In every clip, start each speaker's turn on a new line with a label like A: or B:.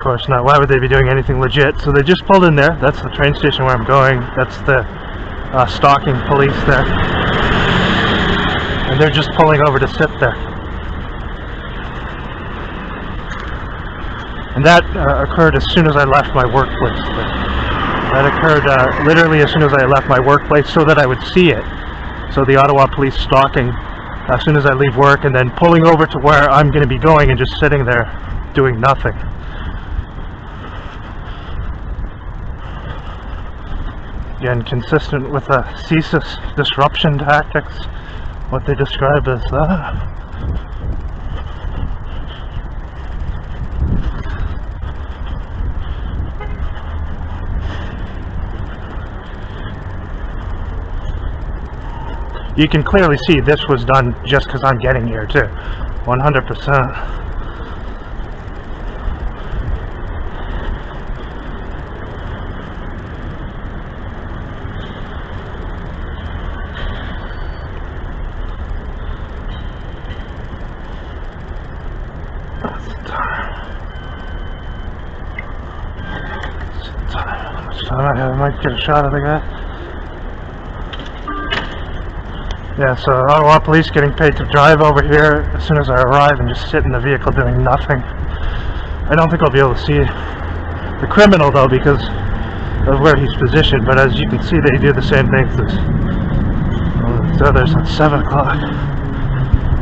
A: Of course not. Why would they be doing anything legit? So they just pulled in there. That's the train station where I'm going. That's the stalking police there. And they're just pulling over to sit there. And that occurred as soon as I left my workplace. That occurred literally as soon as I left my workplace so that I would see it. So the Ottawa police stalking as soon as I leave work and then pulling over to where I'm going to be going and just sitting there doing nothing. Again, consistent with CSIS disruption tactics, what they describe as You can clearly see this was done just because I'm getting here too, 100%. I might get a shot of the guy. Yeah, so Ottawa police getting paid to drive over here as soon as I arrive and just sit in the vehicle doing nothing. I don't think I'll be able to see the criminal though because of where he's positioned, but as you can see they do the same things as the others at 7 o'clock.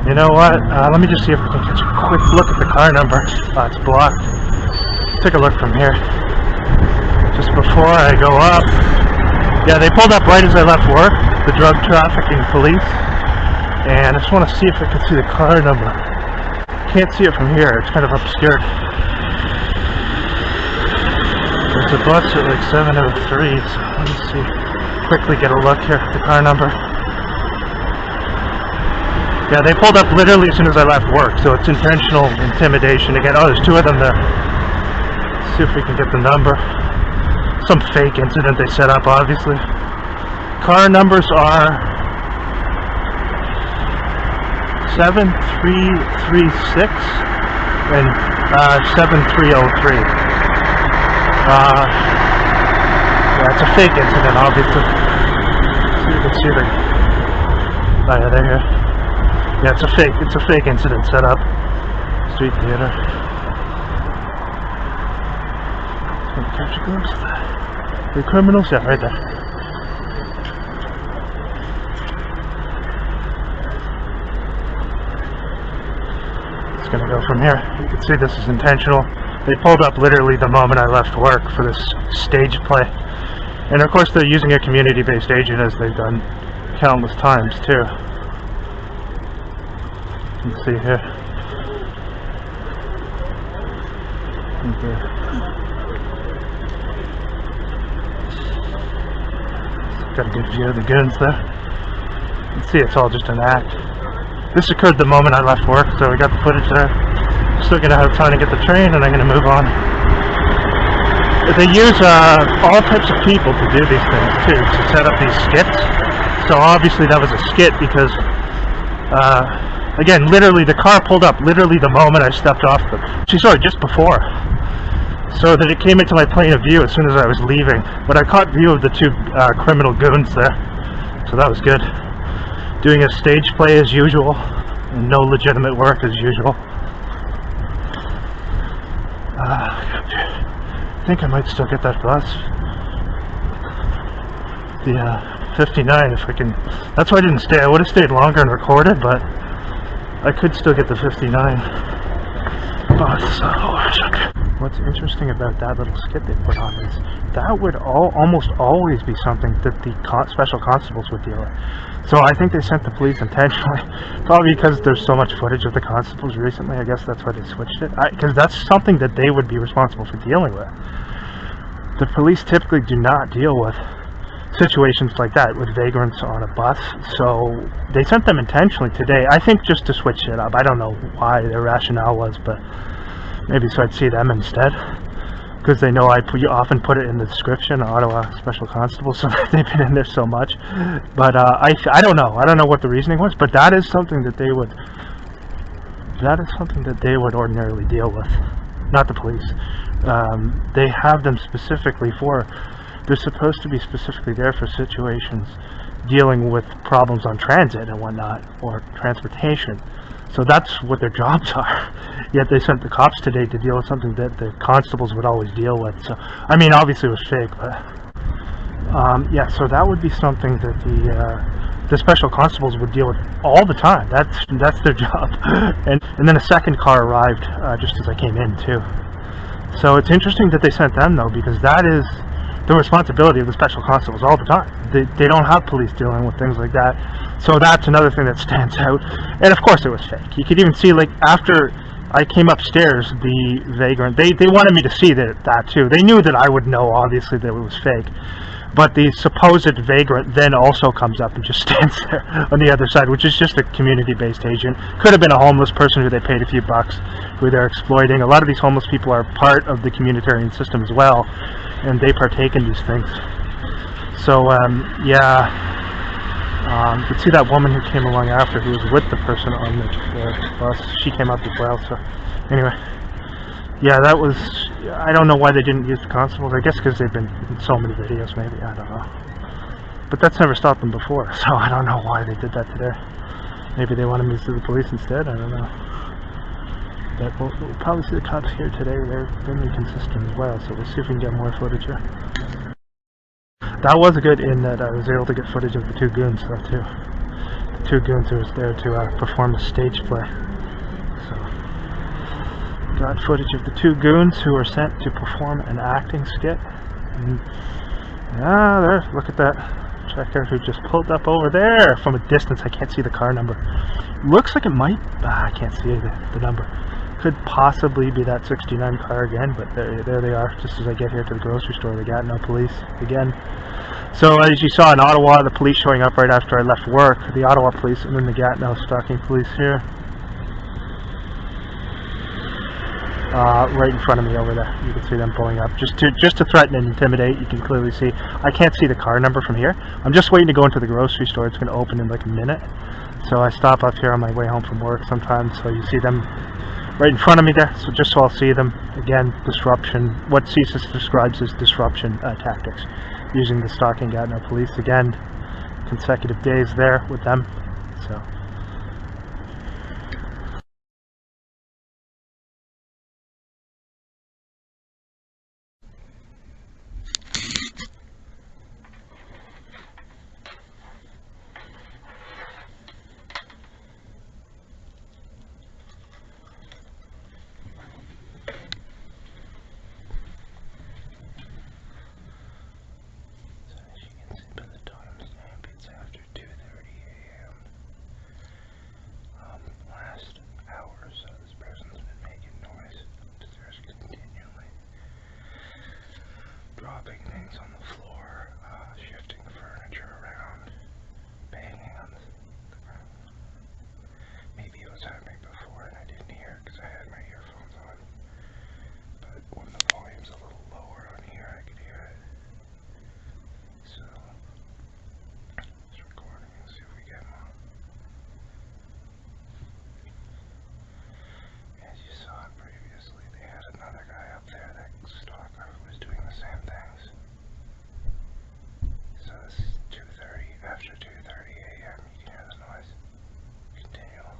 A: You know what? Let me just see if we can catch a quick look at the car number. It's blocked. Take a look from here. Just before I go up. Yeah, they pulled up right as I left work, the drug trafficking police. And I just want to see if I can see the car number. Can't see it from here, it's kind of obscured. There's a bus at like 7:03, so let me see. Quickly get a look here at the car number. Yeah, they pulled up literally as soon as I left work, so it's intentional intimidation. Again, oh, there's 2 of them there. Let's see if we can get the number. Some fake incident they set up, obviously. Car numbers are 7336 and 7303. Yeah, it's a fake incident, obviously. So you can see the. Oh yeah, they're here. Yeah, it's a fake incident set up. Street theater. Can you catch a glimpse of that? The criminals? Yeah, right there. It's gonna go from here. You can see this is intentional. They pulled up literally the moment I left work for this stage play. And of course they're using a community-based agent as they've done countless times too. You can see here. Got a good view of the goons there. You can see it's all just an act. This occurred the moment I left work, so we got the footage there. Still gonna have time to get the train and I'm gonna move on. They use all types of people to do these things too, to set up these skits. So obviously that was a skit because again, literally the car pulled up literally the moment I stepped off sorry, just before. So that it came into my plane of view as soon as I was leaving. But I caught view of the 2 criminal goons there. So that was good. Doing a stage play as usual. And no legitimate work as usual. I think I might still get that bus. The 59 if I can. That's why I didn't stay. I would have stayed longer and recorded, but I could still get the 59. Oh, it's so large. Okay. What's interesting about that little skit they put on is that would almost always be something that the special constables would deal with. So I think they sent the police intentionally, probably because there's so much footage of the constables recently. I guess that's why they switched it, because that's something that they would be responsible for dealing with. The police typically do not deal with situations like that with vagrants on a bus, so they sent them intentionally today, I think just to switch it up. I don't know why their rationale was, but maybe so I'd see them instead, because they know you often put it in the description, Ottawa Special Constable, so they've been in there so much. But I don't know what the reasoning was, but that is something that they would ordinarily deal with. Not the police, They have them specifically for, they're supposed to be specifically there for situations dealing with problems on transit and whatnot, or transportation. So that's what their jobs are. Yet they sent the cops today to deal with something that the constables would always deal with. So, I mean, obviously it was fake, but yeah, so that would be something that the special constables would deal with all the time. That's their job. And then a second car arrived just as I came in too. So it's interesting that they sent them though, because that is the responsibility of the special constables all the time. They don't have police dealing with things like that. So that's another thing that stands out. And of course it was fake. You could even see, like, after I came upstairs, the vagrant, they wanted me to see that too. They knew that I would know, obviously, that it was fake. But the supposed vagrant then also comes up and just stands there on the other side, which is just a community-based agent. Could have been a homeless person who they paid a few bucks, who they're exploiting. A lot of these homeless people are part of the communitarian system as well, and they partake in these things. So, yeah, you could see that woman who came along after, who was with the person on the bus. She came up as well, so anyway. Yeah, that was, I don't know why they didn't use the constables. I guess because they've been in so many videos, maybe, I don't know. But that's never stopped them before, so I don't know why they did that today. Maybe they wanted me to see the police instead, I don't know. But we'll probably see the cops here today. They're inconsistent as well, so we'll see if we can get more footage here. That was good in that I was able to get footage of the two goons though too. The two goons who was there to perform a stage play. So, got footage of the two goons who were sent to perform an acting skit. And, yeah, there, look at that checker who just pulled up over there from a distance. I can't see the car number. Looks like it might, I can't see the number. Could possibly be that 69 car again, but there they are, just as I get here to the grocery store. The Gatineau police again. So as you saw in Ottawa, the police showing up right after I left work, the Ottawa police, and then the Gatineau Stalking police here. Right in front of me over there. You can see them pulling up just to threaten and intimidate. You can clearly see. I can't see the car number from here. I'm just waiting to go into the grocery store. It's going to open in like a minute. So I stop up here on my way home from work sometimes. So you see them right in front of me there. So just so I'll see them. Again, disruption. What CSIS describes as disruption tactics. Using the Stalking Gatineau police. Again, consecutive days there with them. So. Dropping things on the floor, shifting furniture around, banging on the ground. Maybe it was happening before and I didn't hear because I had my earphones on. But when the volume's a little lower on here, I could hear it. So, just recording and see if we get more. As you saw previously, they had another guy up there, that stalker, who was doing the same things. So this is 2:30, after 2:30 a.m. you can hear the noise. Continual.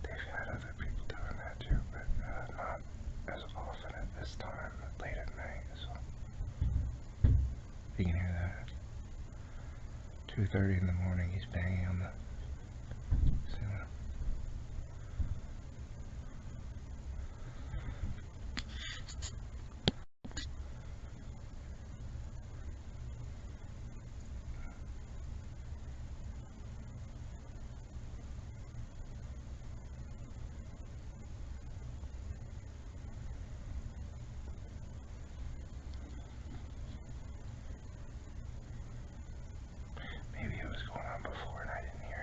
A: They've had other people doing that too, but not as often at this time, late at night, so. You can hear that. 2:30 in the morning, he's banging on the ceiling. Maybe it was going on before and I didn't hear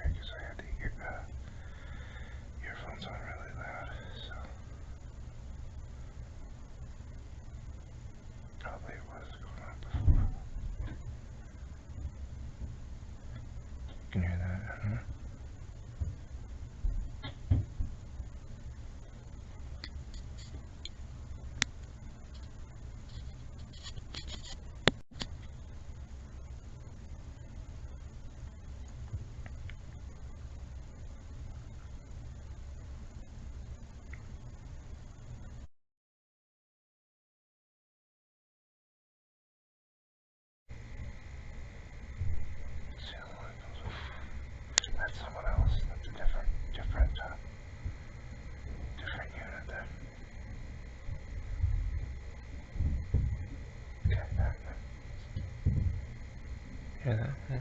B: hear that? Yeah.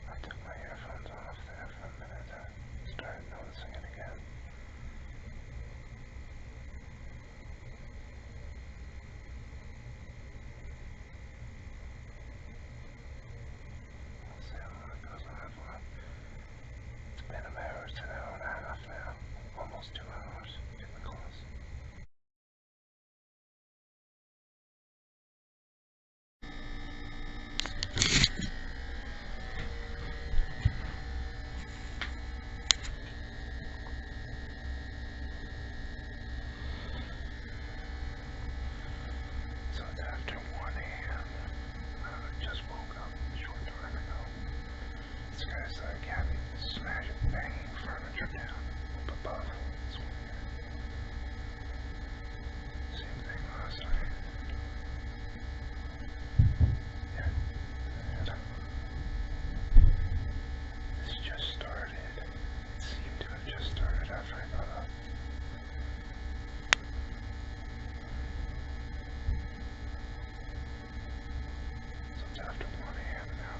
A: I took my earphones off there for a minute. I started noticing it again. We'll see how long it goes on for. It's been about an hour and a half now. Almost 2 hours. Getting close. So it's after 1 a.m. I just woke up a short time ago. This guy's cabin smashing, banging furniture down up above. It's weird. Same thing last night. Yeah. This just started. It seemed to have just started after I got up. So it's after 1 a.m. now.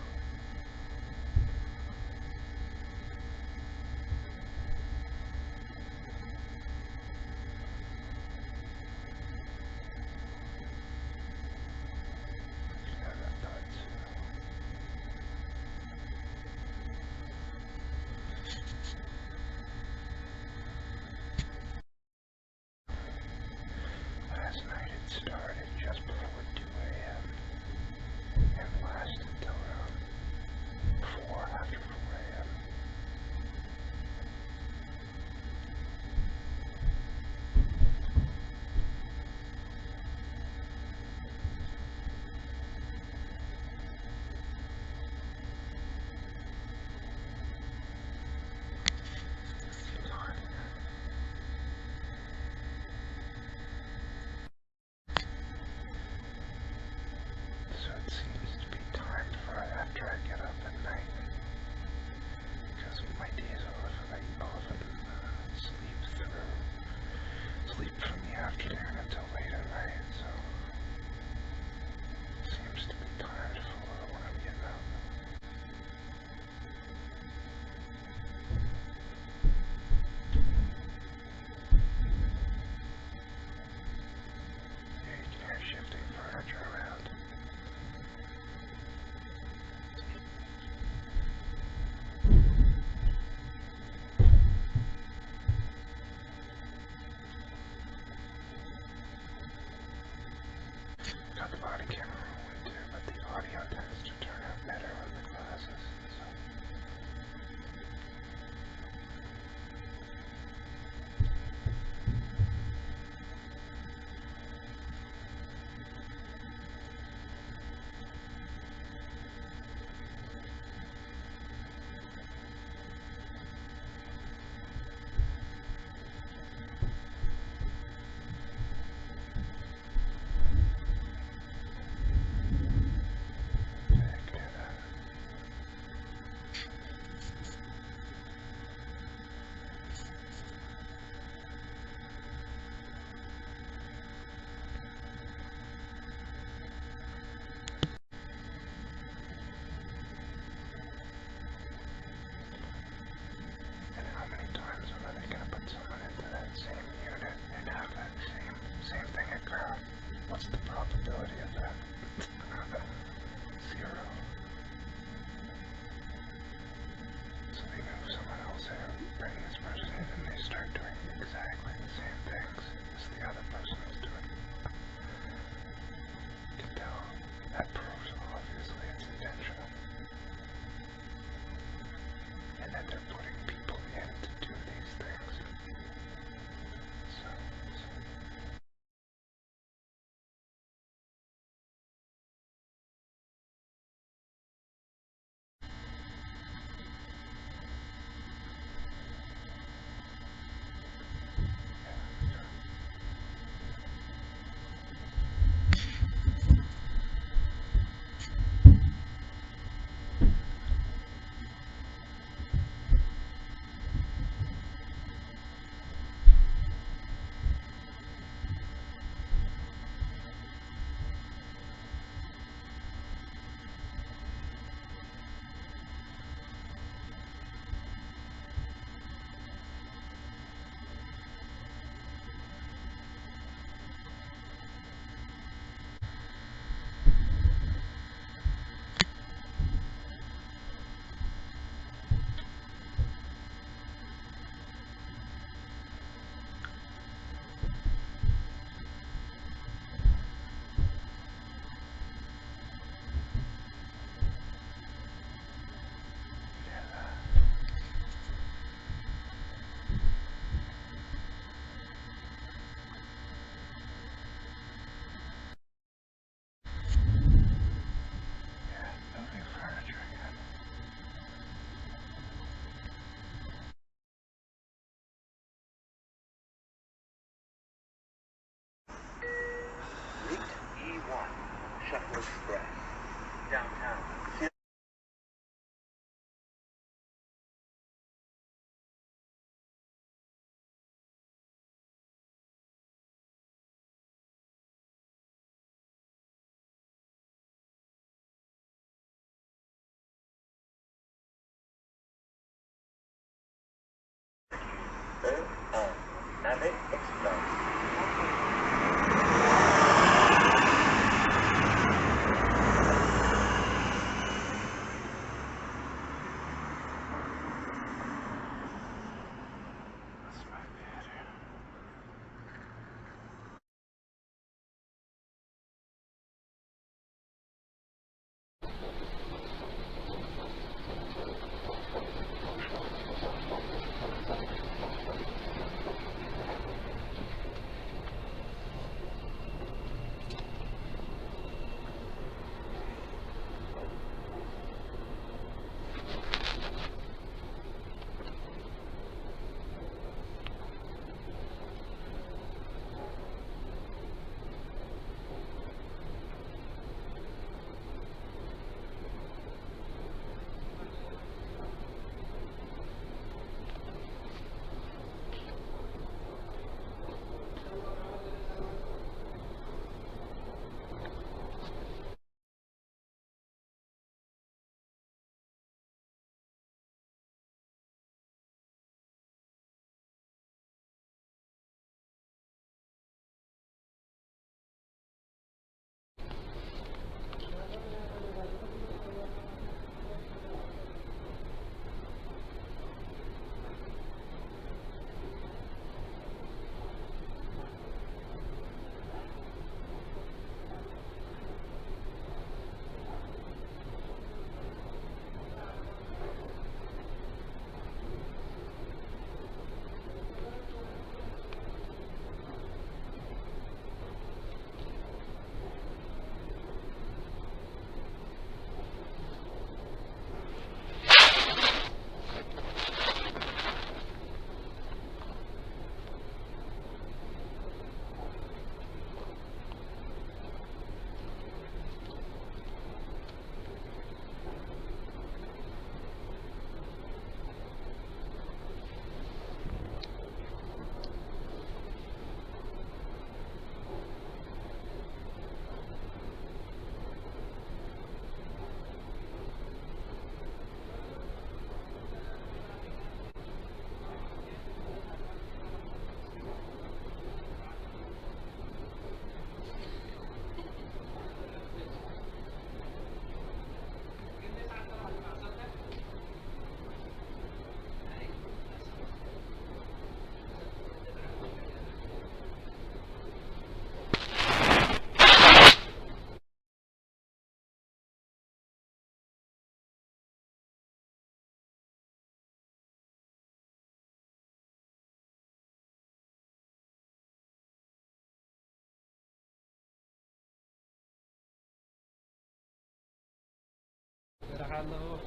B: Hello.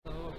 B: Hello.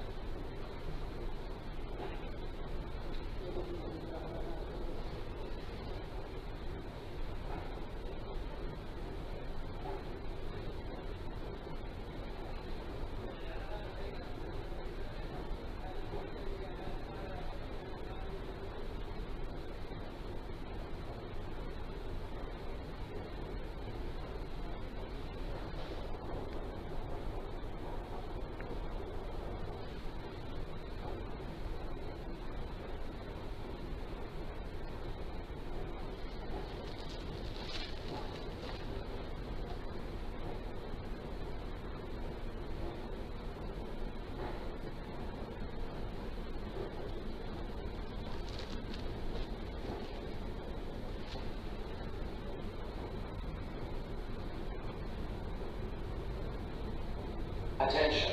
C: Attention.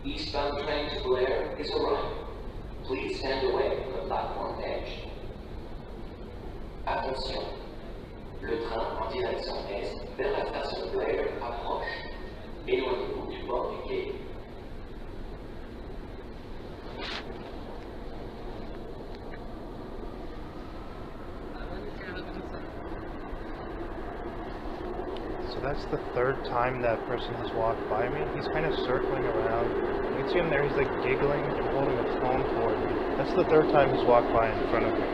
C: Eastbound train to Blair is arriving. Please stand away from the platform edge. Attention. Le train en direction est vers la station Blair approche. Éloignez-vous du bord du quai.
A: So that's the third time that person has walked by me. He's kind of circling around. You can see him there, he's like giggling and holding a phone toward me. That's the third time he's walked by in front of me.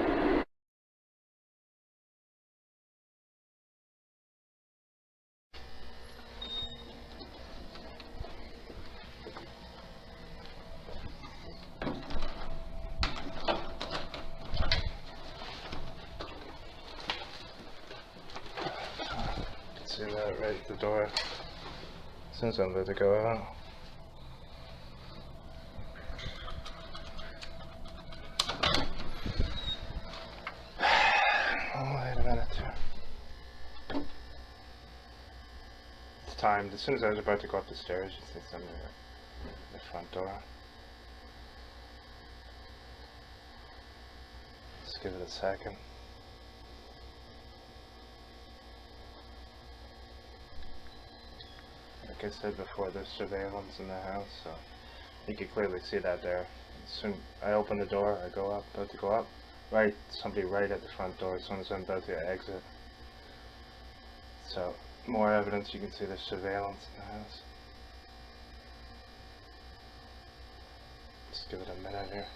A: See that right at the door. As soon as I'm about to go out. Oh, wait a minute. It's timed. As soon as I was about to go up the stairs, you see somebody at the front door. Let's give it a second. Like I said before, there's surveillance in the house, so you can clearly see that there. As soon I open the door, I go up, about to go up, right, somebody right at the front door as soon as I'm about to exit. So, more evidence, you can see there's surveillance in the house. Just give it a minute here.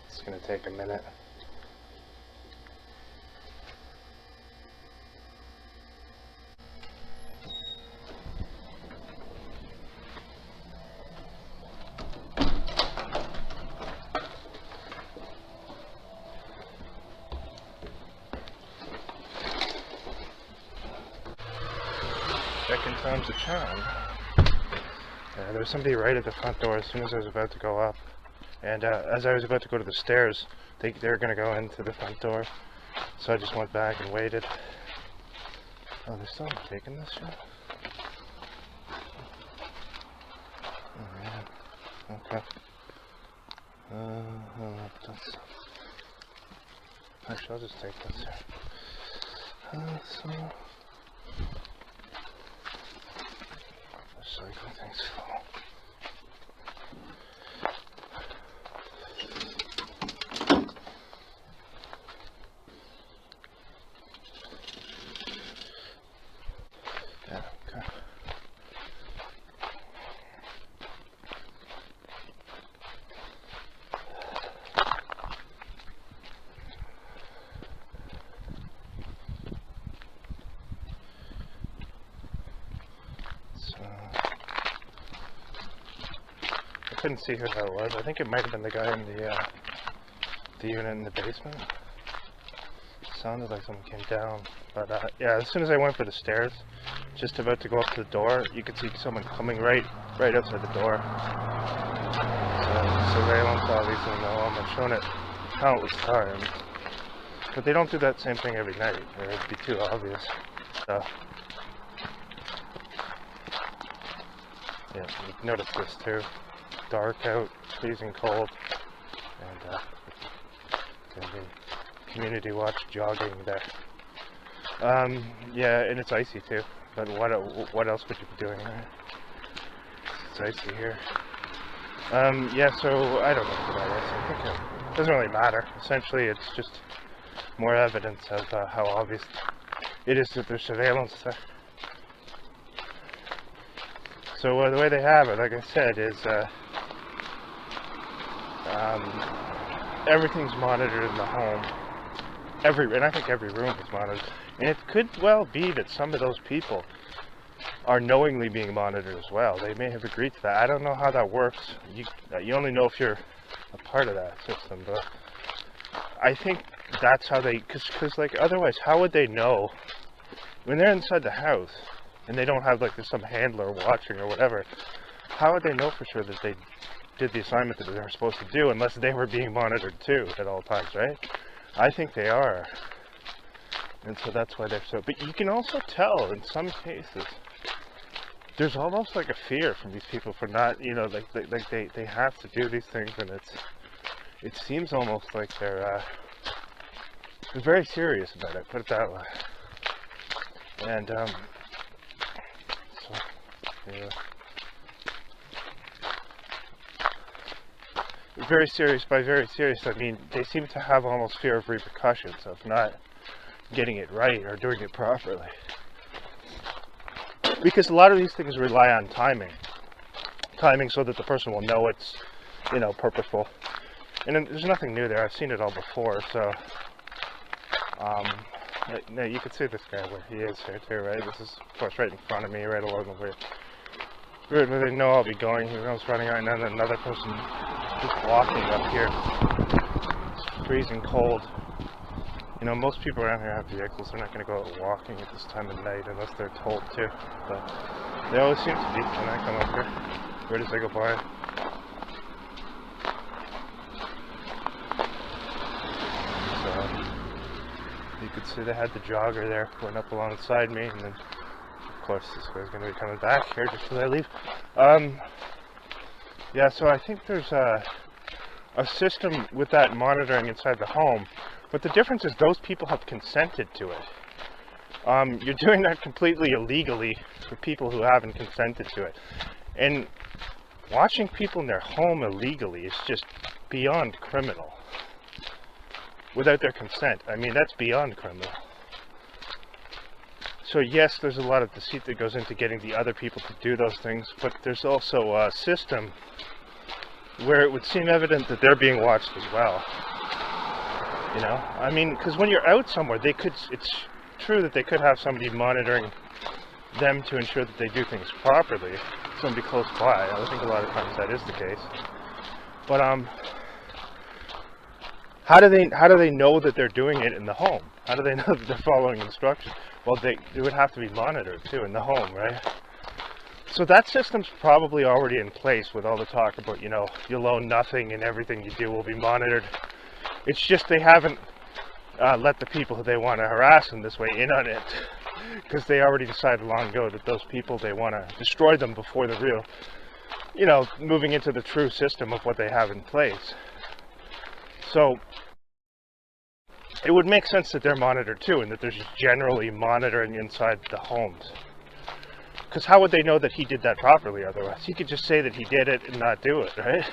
A: It's gonna take a minute. Second time's a charm. There was somebody right at the front door as soon as I was about to go up. And as I was about to go to the stairs, they were going to go into the front door. So I just went back and waited. Oh, they're still not taking this yet? Oh, man. Okay. Actually, I'll just take this here. Cycle things full. Yeah, okay. I couldn't see who that was. I think it might have been the guy in the unit in the basement. It sounded like someone came down. But yeah, as soon as I went for the stairs, just about to go up to the door, you could see someone coming right outside the door. So surveillance obviously in the home. I've shown it countless times. But they don't do that same thing every night, or it'd be too obvious. So, yeah, you've noticed this too. Dark out, freezing cold, and gonna be community watch jogging there. Yeah, and it's icy too. But what else would you be doing? Right? It's icy here. Yeah, so I don't know what that is. I think it doesn't really matter. Essentially, it's just more evidence of how obvious it is that there's surveillance there. So the way they have it, like I said, is everything's monitored in the home. And I think every room is monitored. And it could well be that some of those people are knowingly being monitored as well. They may have agreed to that. I don't know how that works. You only know if you're a part of that system, but I think that's how they, because like otherwise how would they know when they're inside the house and they don't have like some handler watching or whatever? How would they know for sure that they did the assignment that they were supposed to do unless they were being monitored too at all times, right? I think they are, and so that's why they're so. But you can also tell in some cases there's almost like a fear from these people for not, you know, like they have to do these things, and it seems almost like they're very serious about it, put it that way. And so yeah, very serious. By very serious, I mean they seem to have almost fear of repercussions of not getting it right or doing it properly. Because a lot of these things rely on timing so that the person will know it's, you know, purposeful. And there's nothing new there. I've seen it all before. So, now you can see this guy where he is here too, right? This is, of course, right in front of me, right along the way. Where they know I'll be going. He knows running right now. And then another person just walking up here. It's freezing cold. You know, most people around here have vehicles. They're not going to go out walking at this time of night unless they're told to. But they always seem to be when I come up here. Where does they go by? So you could see they had the jogger there going up alongside me, and then of course this guy's going to be coming back here just as I leave. Yeah, so I think there's a system with that monitoring inside the home. But the difference is those people have consented to it. You're doing that completely illegally for people who haven't consented to it. And watching people in their home illegally is just beyond criminal. Without their consent. I mean, that's beyond criminal. So yes, there's a lot of deceit that goes into getting the other people to do those things, but there's also a system where it would seem evident that they're being watched as well. You know, I mean, because when you're out somewhere, it's true that they could have somebody monitoring them to ensure that they do things properly, somebody close by. I think a lot of times that is the case. But how do they know that they're doing it in the home? How do they know that they're following instructions? Well, they would have to be monitored too in the home, right? So that system's probably already in place with all the talk about, you know, you'll own nothing and everything you do will be monitored. It's just they haven't let the people who they want to harass in this way in on it, because they already decided long ago that those people, they want to destroy them before the real, you know, moving into the true system of what they have in place. So it would make sense that they're monitored too, and that there's generally monitoring inside the homes. Because how would they know that he did that properly otherwise? He could just say that he did it and not do it, right?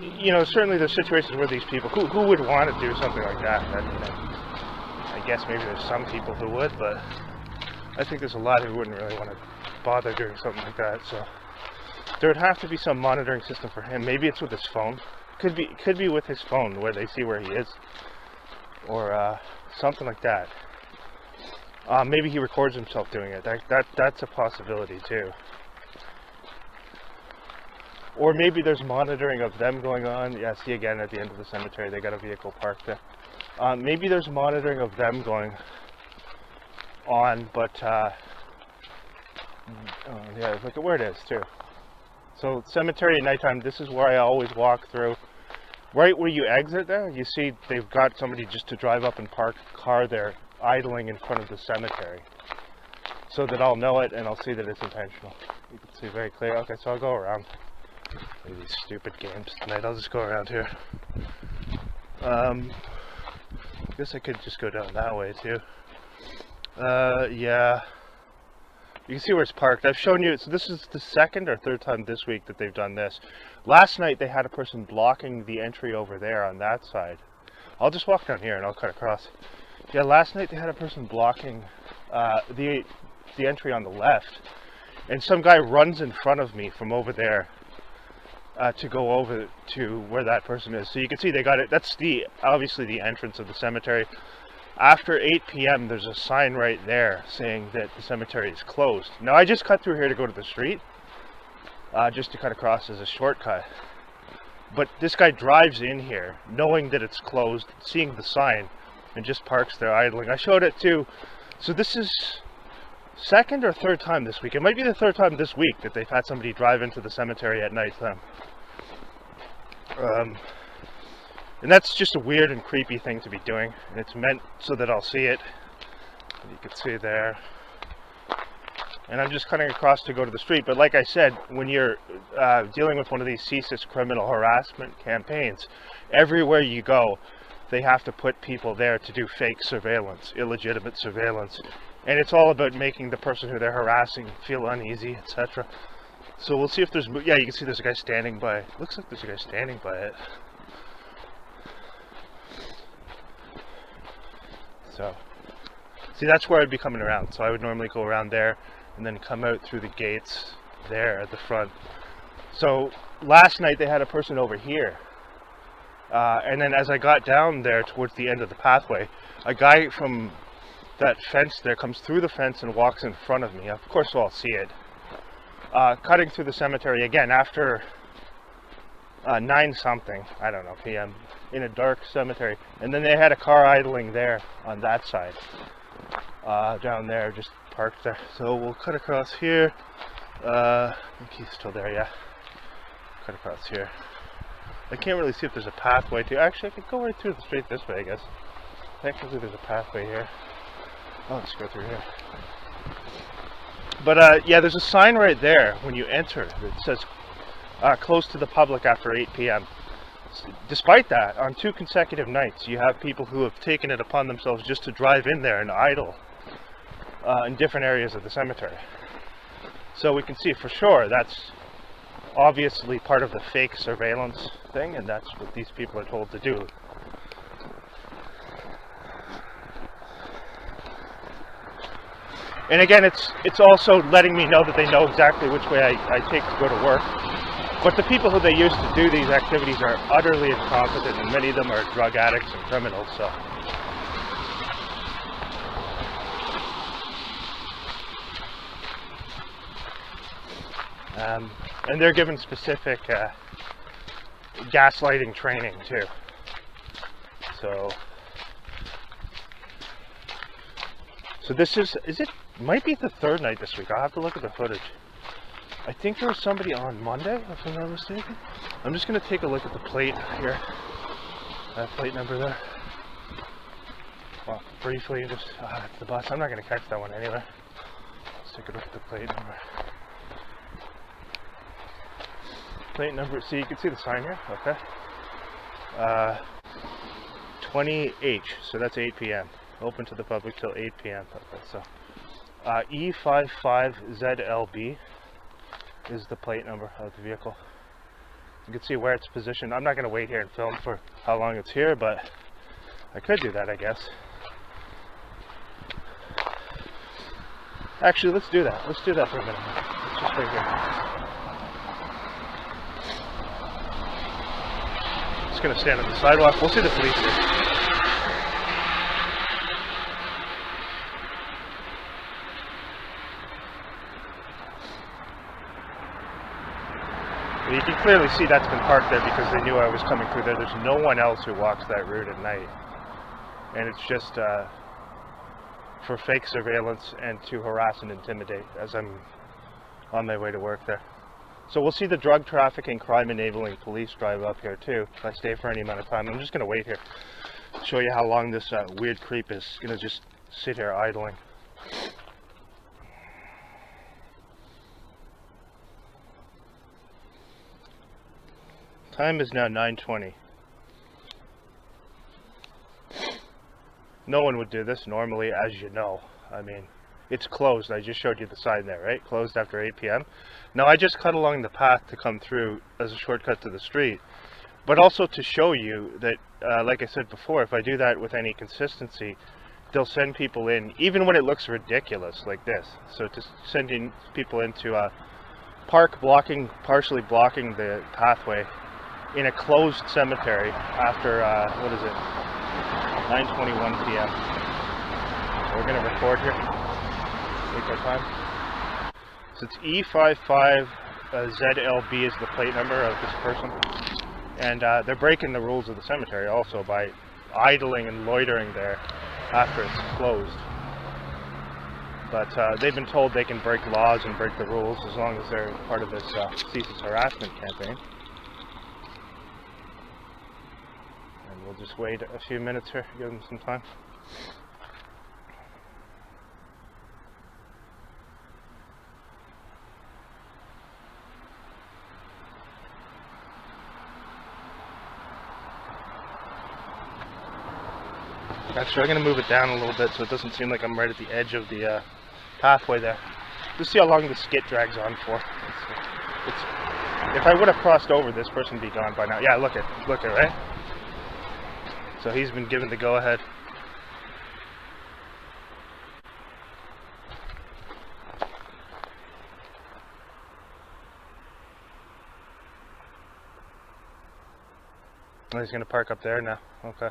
A: You know, certainly there's situations where these people, who would want to do something like that? I mean, I guess maybe there's some people who would, but I think there's a lot who wouldn't really want to bother doing something like that. So there would have to be some monitoring system for him. Maybe it's with his phone. Could be with his phone where they see where he is, or something like that. Maybe he records himself doing it. That's a possibility too. Or maybe there's monitoring of them going on. Yeah, see again at the end of the cemetery, they got a vehicle parked there. Maybe there's monitoring of them going on, but yeah, look at where it is too. So cemetery at nighttime, this is where I always walk through. Right where you exit there, you see they've got somebody just to drive up and park a car there, idling in front of the cemetery. So that I'll know it and I'll see that it's intentional. You can see very clear. Okay, so I'll go around. These stupid games tonight, I'll just go around here. I guess I could just go down that way too. Yeah. You can see where it's parked. I've shown you, so this is the second or third time this week that they've done this. Last night they had a person blocking the entry over there on that side. I'll just walk down here and I'll cut across. Yeah, last night they had a person blocking the entry on the left. And some guy runs in front of me from over there to go over to where that person is. So you can see they got it. That's obviously the entrance of the cemetery. After 8 p.m. there's a sign right there saying that the cemetery is closed. Now I just cut through here to go to the street, just to cut across as a shortcut. But this guy drives in here knowing that it's closed, seeing the sign, and just parks there idling. I showed it too. So this is second or third time this week. It might be the third time this week that they've had somebody drive into the cemetery at night time. And that's just a weird and creepy thing to be doing. And it's meant so that I'll see it. You can see there. And I'm just cutting across to go to the street. But like I said, when you're dealing with one of these CSIS criminal harassment campaigns, everywhere you go, they have to put people there to do fake surveillance, illegitimate surveillance. And it's all about making the person who they're harassing feel uneasy, etc. So we'll see if there's... Yeah, you can see there's a guy standing by... Looks like there's a guy standing by it. So, see, that's where I'd be coming around. So I would normally go around there and then come out through the gates there at the front. So last night they had a person over here. And then as I got down there towards the end of the pathway, a guy from that fence there comes through the fence and walks in front of me. Of course, so I'll see it. Cutting through the cemetery again after 9 something, I don't know, p.m. in a dark cemetery. And then they had a car idling there on that side. Down there, just parked there. So we'll cut across here. I think he's still there, yeah. Cut across here. I can't really see if there's a pathway to... Actually, I could go right through the street this way, I guess. Technically, there's a pathway here. I'll just go through here. But, yeah, there's a sign right there when you enter that says close to the public after 8 p.m. Despite that, on 2 consecutive nights, you have people who have taken it upon themselves just to drive in there and idle in different areas of the cemetery. So we can see for sure that's obviously part of the fake surveillance thing, and that's what these people are told to do. And again, it's also letting me know that they know exactly which way I take to go to work. But the people who they use to do these activities are utterly incompetent, and many of them are drug addicts and criminals, so. And they're given specific gaslighting training too. So this is it might be the 3rd night this week. I'll have to look at the footage. I think there was somebody on Monday, if I'm not mistaken. I'm just going to take a look at the plate here. That plate number there. Well, briefly, just it's the bus. I'm not going to catch that one anyway. Let's take a look at the plate number. Plate number, see, you can see the sign here, okay. 20H, so that's 8 p.m. Open to the public till 8 p.m. Okay, so E55ZLB is the plate number of the vehicle. You can see where it's positioned. I'm not going to wait here and film for how long it's here, but I could do that, I guess. Actually, let's do that. Let's do that for a minute. Let's just wait here. Just going to stand on the sidewalk. We'll see the police here. You can clearly see that's been parked there because they knew I was coming through there. There's no one else who walks that route at night. And it's just for fake surveillance and to harass and intimidate as I'm on my way to work there. So we'll see the drug trafficking, crime enabling police drive up here too, if I stay for any amount of time. I'm just going to wait here, show you how long this weird creep is going to just sit here idling. Time is now 9:20. No one would do this normally, as you know. I mean, it's closed. I just showed you the sign there, right? Closed after 8 p.m. Now, I just cut along the path to come through as a shortcut to the street, but also to show you that, like I said before, if I do that with any consistency, they'll send people in, even when it looks ridiculous like this. So to sending people into a park partially blocking the pathway in a closed cemetery after, what is it, 9:21 p.m. So we're going to record here. Take our time. So it's E55ZLB is the plate number of this person. And they're breaking the rules of the cemetery also by idling and loitering there after it's closed. But they've been told they can break laws and break the rules as long as they're part of this CSIS harassment campaign. And we'll just wait a few minutes here, give them some time. Actually, I'm going to move it down a little bit so it doesn't seem like I'm right at the edge of the pathway there. Just see how long the skit drags on for. If I would have crossed over, this person would be gone by now. Yeah, look at right? So he's been given the go-ahead. Oh, he's going to park up there now. Okay.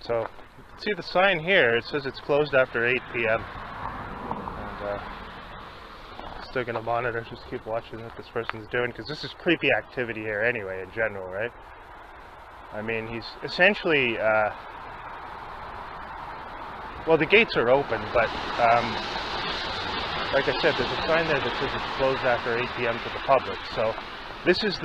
A: So, you can see the sign here, it says it's closed after 8 p.m. And still going to monitor, just keep watching what this person's doing, because this is creepy activity here anyway, in general, right? I mean, he's essentially, well, the gates are open, but like I said, there's a sign there that says it's closed after 8 p.m. to the public. So this is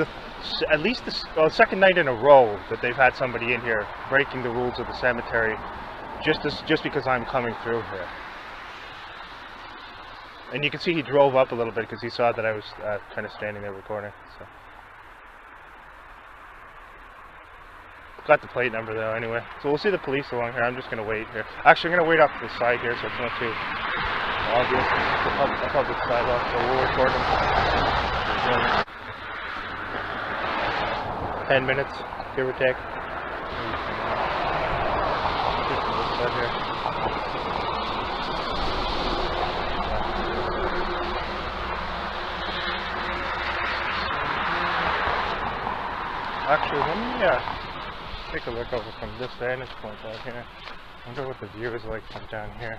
A: at least the second night in a row that they've had somebody in here breaking the rules of the cemetery just because I'm coming through here. And you can see he drove up a little bit because he saw that I was kind of standing there recording. So. Got the plate number though anyway. So we'll see the police along here. I'm just going to wait here. Actually, I'm going to wait off to the side here so it's not too obvious. It's a public sidewalk, so we'll record them. 10 minutes, give or take. Actually, let me take a look over from this vantage point out here. I wonder what the view is like from down here.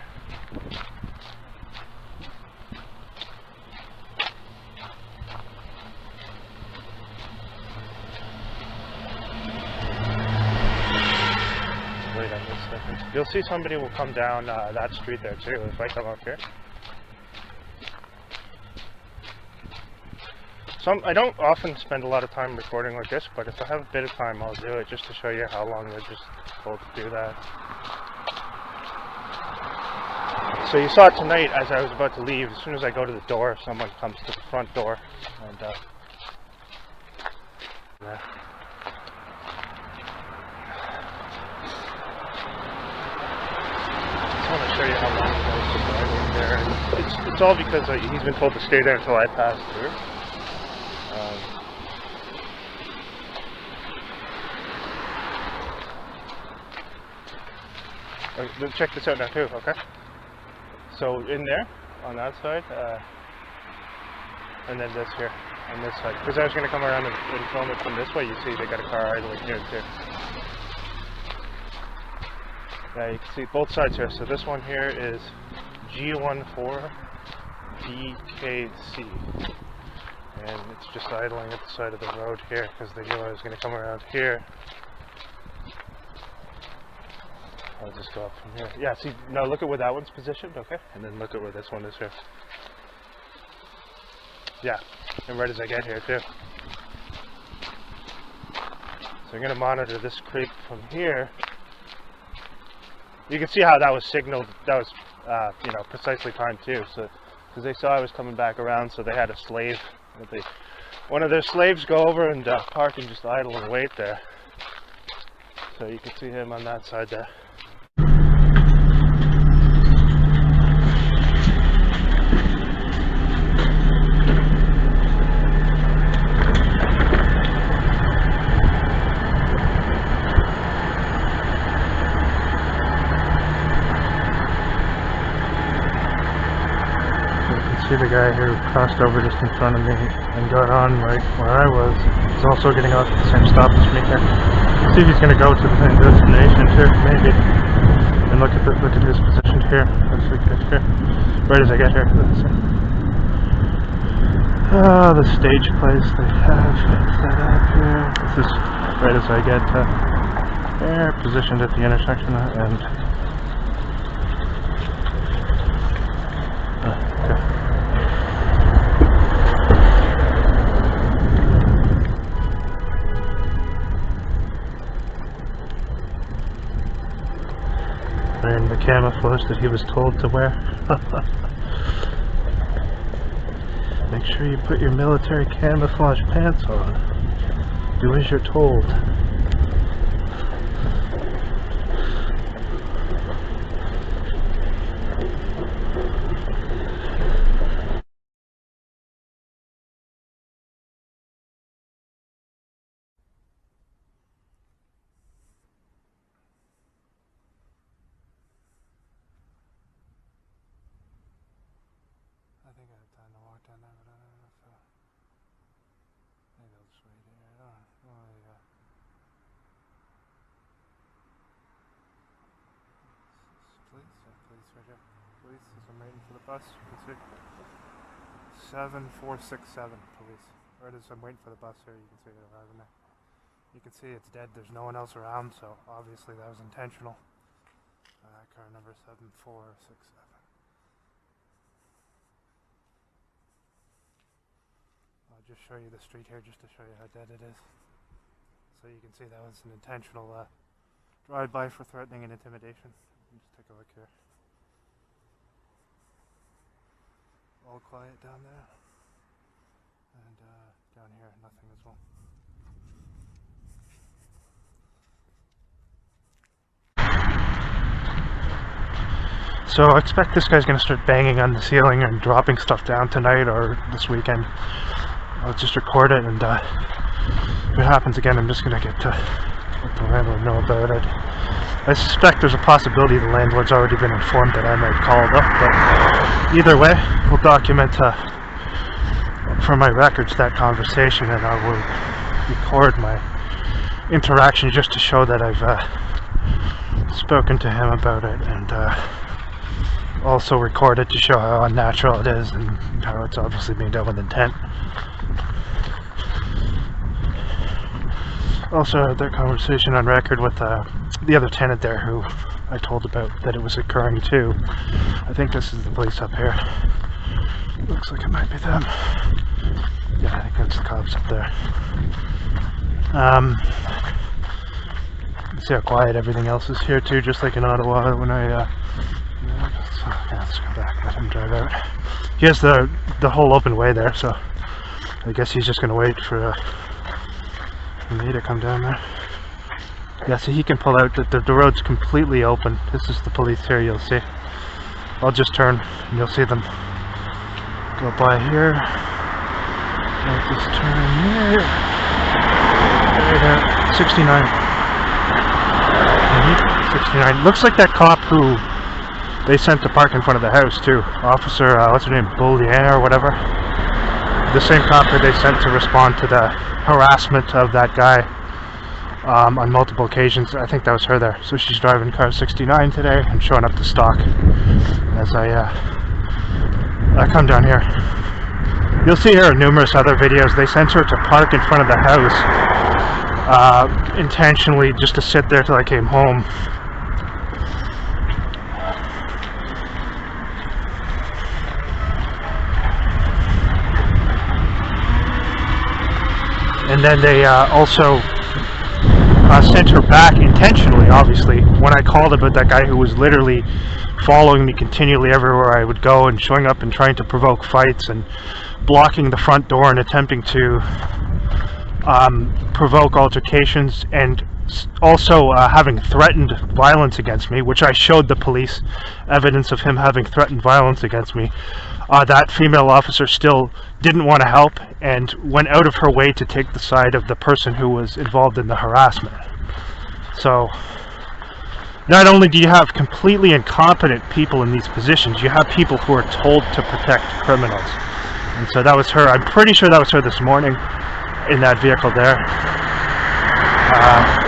A: Wait on this second. You'll see somebody will come down that street there too if I come up here. I don't often spend a lot of time recording like this, but if I have a bit of time, I'll do it just to show you how long they're just told to do that. So you saw it tonight as I was about to leave. As soon as I go to the door, someone comes to the front door, and yeah. I just want to show you how long the guy's been there. It's all because he's been told to stay there until I pass through. Check this out now too, okay? So in there, on that side, and then this here, on this side. Because I was going to come around and film it from this way. You see they got a car idling here too. Yeah, you can see both sides here. So this one here is G14DKC. And it's just idling at the side of the road here because they knew I was going to come around here. I'll just go up from here. Yeah, see, now look at where that one's positioned, okay? And then look at where this one is here. Yeah, and right as I get here too. So I'm going to monitor this creek from here. You can see how that was signaled. That was, you know, precisely timed too. So, because they saw I was coming back around, so they had a slave. One of their slaves go over and park and just idle and wait there. So you can see him on that side there. See the guy who crossed over just in front of me and got on right where I was. He's also getting off at the same stop as me here. See if he's going to go to the same destination too, maybe. And look at his position here. Let's look at here. Right as I get here. Oh, the stage place they have set up here. This is right as I get there, positioned at the intersection and. Okay. Wearing the camouflage that he was told to wear. Make sure you put your military camouflage pants on. Do as you're told. I think I have time to walk down there, but I don't know if maybe I'll just wait here. I don't know. Oh, yeah. Police? Yeah, police right here. Police, as I'm waiting for the bus, you can see. 7467 police. Right as I'm waiting for the bus here, you can see it arriving there. You can see it's dead, there's no one else around, so obviously that was intentional. Car number 7467. I'll just show you the street here just to show you how dead it is. So you can see that was an intentional drive-by for threatening and intimidation. Just take a look here. All quiet down there. And down here, nothing as well. So I expect this guy's going to start banging on the ceiling and dropping stuff down tonight or this weekend. I'll just record it, and if it happens again, I'm just going to get to let the landlord know about it. I suspect there's a possibility the landlord's already been informed that I might call it up, but either way, we'll document for my records that conversation, and I will record my interaction just to show that I've spoken to him about it, and also record it to show how unnatural it is and how it's obviously being done with intent. Also had that conversation on record with the other tenant there who I told about that it was occurring too. I think this is the police up here. Looks like it might be them. Yeah, I think that's the cops up there. See how quiet everything else is here too, just like in Ottawa when let's go back, let him drive out. He has the whole open way there, so I guess he's just going to wait for me to come down there. Yeah, so he can pull out. The road's completely open. This is the police here, you'll see. I'll just turn and you'll see them go by here. I'll just turn here. Right there, 69. 69. Looks like that cop who they sent to park in front of the house too. Officer, what's her name, Bullier or whatever. The same cop that they sent to respond to the harassment of that guy on multiple occasions. I think that was her there. So she's driving car 69 today and showing up to Stalk as I come down here. You'll see her in numerous other videos. They sent her to park in front of the house intentionally just to sit there till I came home. And then they also sent her back intentionally, obviously, when I called about that guy who was literally following me continually everywhere I would go and showing up and trying to provoke fights and blocking the front door and attempting to provoke altercations, and also having threatened violence against me, which I showed the police evidence of him having threatened violence against me. That female officer still didn't want to help and went out of her way to take the side of the person who was involved in the harassment. So not only do you have completely incompetent people in these positions, you have people who are told to protect criminals. And so that was her. I'm pretty sure that was her this morning in that vehicle there.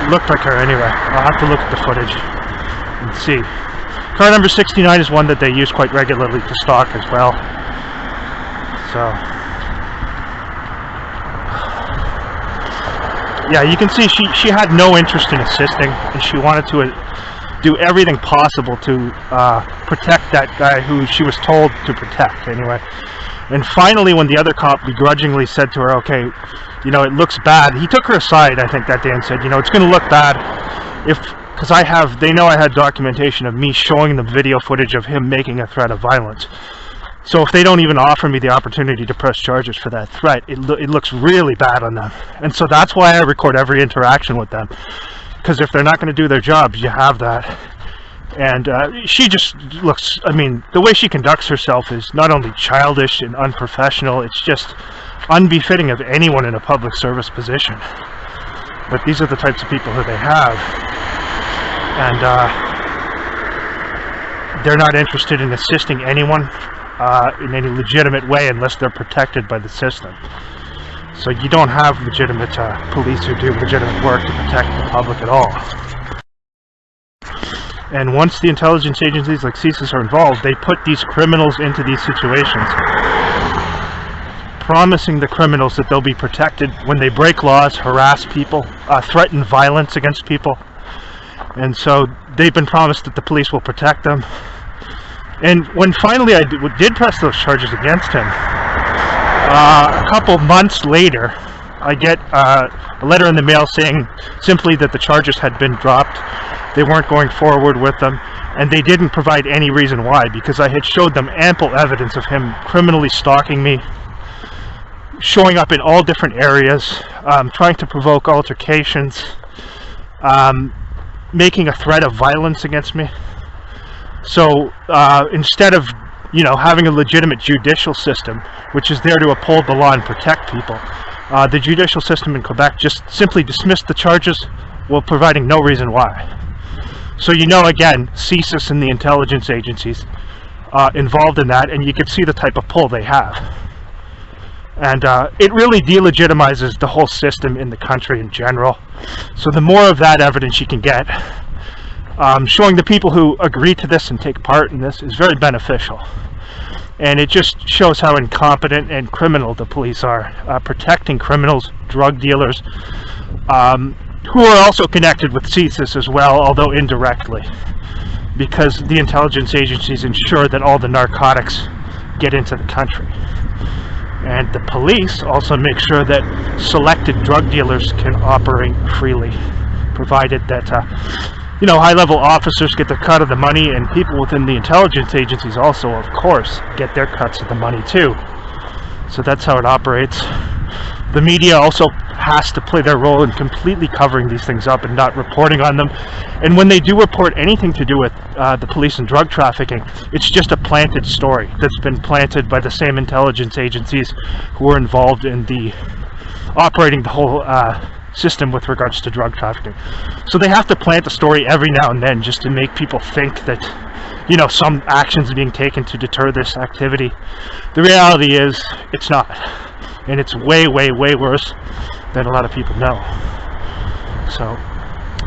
A: Looked like her anyway. I'll have to look at the footage and see. Car number 69 is one that they use quite regularly to stalk as well. So yeah, you can see she had no interest in assisting, and she wanted to do everything possible to protect that guy who she was told to protect anyway. And finally, when the other cop begrudgingly said to her, okay, you know, it looks bad, he took her aside, I think, that day and said, you know, it's going to look bad because they know I had documentation of me showing them video footage of him making a threat of violence. So if they don't even offer me the opportunity to press charges for that threat, it looks really bad on them. And so that's why I record every interaction with them. Because if they're not going to do their jobs, you have that. And she just looks, I mean, the way she conducts herself is not only childish and unprofessional, it's just unbefitting of anyone in a public service position. But these are the types of people who they have. And they're not interested in assisting anyone in any legitimate way unless they're protected by the system. So you don't have legitimate police who do legitimate work to protect the public at all. And once the intelligence agencies like CSIS are involved, they put these criminals into these situations, promising the criminals that they'll be protected when they break laws, harass people, threaten violence against people. And so they've been promised that the police will protect them. And when finally I did press those charges against him, a couple months later, I get a letter in the mail saying simply that the charges had been dropped. They weren't going forward with them, and they didn't provide any reason why, because I had showed them ample evidence of him criminally stalking me, showing up in all different areas, trying to provoke altercations, making a threat of violence against me. So instead of, you know, having a legitimate judicial system, which is there to uphold the law and protect people, the judicial system in Quebec just simply dismissed the charges while providing no reason why. So you know, again, CSIS and the intelligence agencies involved in that, and you can see the type of pull they have. And it really delegitimizes the whole system in the country in general. So the more of that evidence you can get, showing the people who agree to this and take part in this is very beneficial. And it just shows how incompetent and criminal the police are, protecting criminals, drug dealers, who are also connected with CSIS as well, although indirectly, because the intelligence agencies ensure that all the narcotics get into the country. And the police also make sure that selected drug dealers can operate freely, provided that you know, high-level officers get their cut of the money, and people within the intelligence agencies also, of course, get their cuts of the money too. So that's how it operates. The media also has to play their role in completely covering these things up and not reporting on them. And when they do report anything to do with the police and drug trafficking, it's just a planted story that's been planted by the same intelligence agencies who are involved in the operating the whole system with regards to drug trafficking. So they have to plant a story every now and then just to make people think that, you know, some actions are being taken to deter this activity. The reality is it's not, and it's way, way, way worse than a lot of people know. So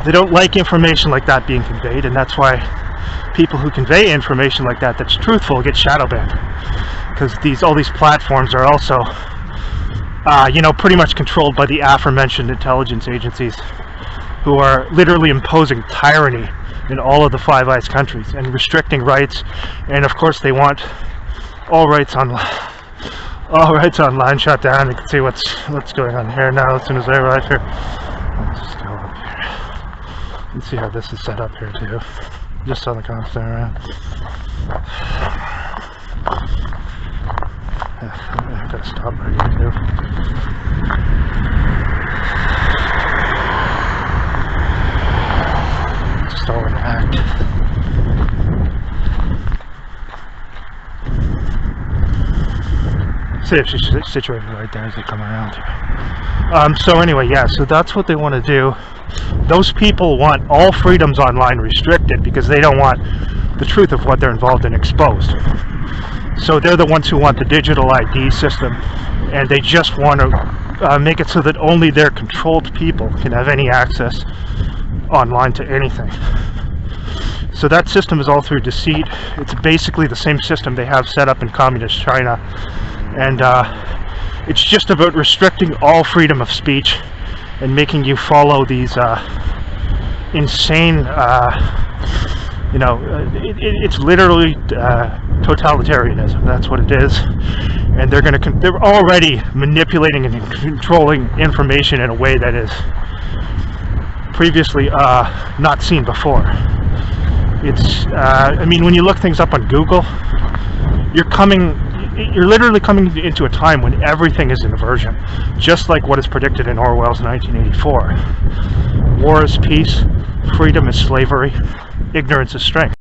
A: they don't like information like that being conveyed, and that's why people who convey information like that that's truthful get shadow banned, because all these platforms are also you know, pretty much controlled by the aforementioned intelligence agencies, who are literally imposing tyranny in all of the Five Eyes countries and restricting rights. And of course they want all rights on All rights online shut down. You can see what's going on here now. As soon as I arrive here, let's just go up here. You can see how this is set up here too. Just on the constant around. Yeah, I gotta stop right here too. Just all an act. See if she's situated right there as they come around. So anyway, yeah, so that's what they want to do. Those people want all freedoms online restricted because they don't want the truth of what they're involved in exposed. So they're the ones who want the digital ID system, and they just want to make it so that only their controlled people can have any access online to anything. So that system is all through Deceit. It's basically the same system they have set up in communist China. And it's just about restricting all freedom of speech and making you follow these insane, it's literally totalitarianism. That's what it is. And they're already manipulating and controlling information in a way that is previously not seen before. It's, I mean, when you look things up on Google, you're literally coming into a time when everything is inversion, just like what is predicted in Orwell's 1984. War is peace, freedom is slavery, ignorance is strength.